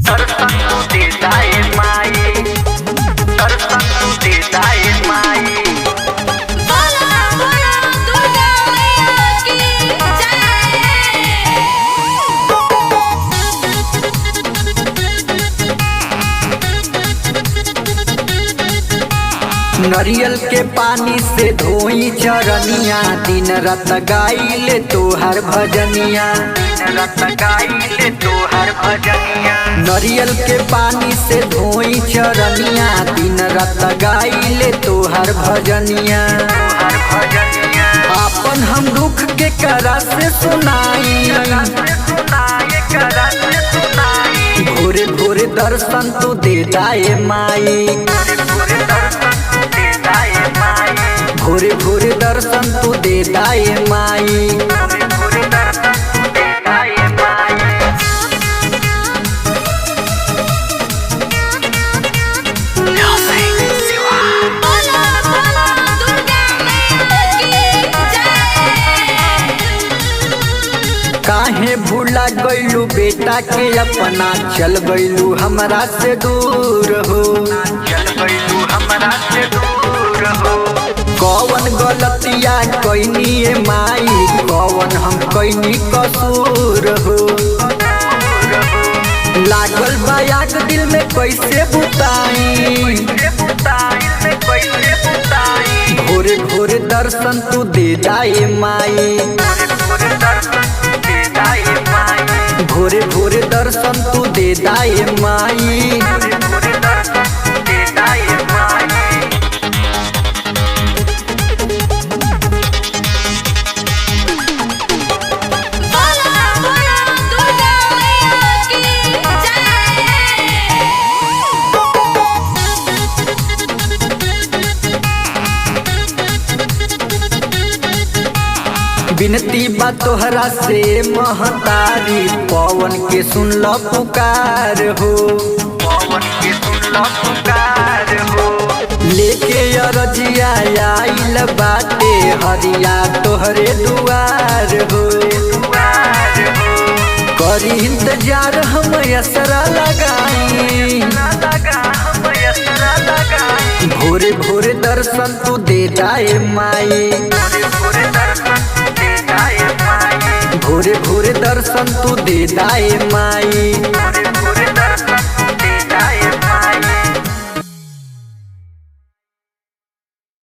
दर्शन तू देता है माई, दर्शन तू देता है माई। बोला बोला दुर्गा मैया की जय। नरियल के पानी से धोई चरनिया, दिन रात गाइले तोहर भजनिया। दिन रात गाइले तोहर भजनिया। नरियल के पानी से धोई चरनिया, दिन रात गाइले तोहर भजनिया। तोहर भजनिया। आपन हम दुख के करा से सुनाई, करा से सुनाए, करा से सुनाई। भोरे भोरे दर्शन तू दे दाए माई, भोरे भोरे दर्शन तू देता है माई, भोरे भोरे दर्शन तू दे दाए माई। भोरे भोरे दर्शन तू देता है माई। बोला बोला दुर्गा मैया की जय। काहे भूला गइलू बेटा के अपना, चल गइलू हमरा से दूर हो। चल गइलू हमरा से दूर हो। कौन गलतिया कैनी ए माई, कौन हम कैनी कसूर हो। लागल बायाग दिल में कैसे बुताई, कैसे बुताई से कैसे बुताई। भोरे भोरे दर्शन तू दे दाए माई, भोरे भोरे दर्शन तू देता है माई, भोरे भोरे दर्शन तू दे दाए माई। भोरे भोरे दर्शन तू देता है माई। बोला बोला दुर्गा मैया की जय। बिनती बा तोहरा से महतारी, पवन के सुन ल पुकार हो। पवन के सुन लो पुकार हो। लेके अरजिया आइल बाटे हरिया तोहरे दुआर हो। दुआर हो। करी इंतजार हम असरा लगाई, लगा हम असरा लगाई। भोरे भोरे दर्शन तू दे दाए माई, भोरे भोरे दर्शन तू देता है माई, भोरे भोरे दर्शन तू दे दाए माई। भोरे भोरे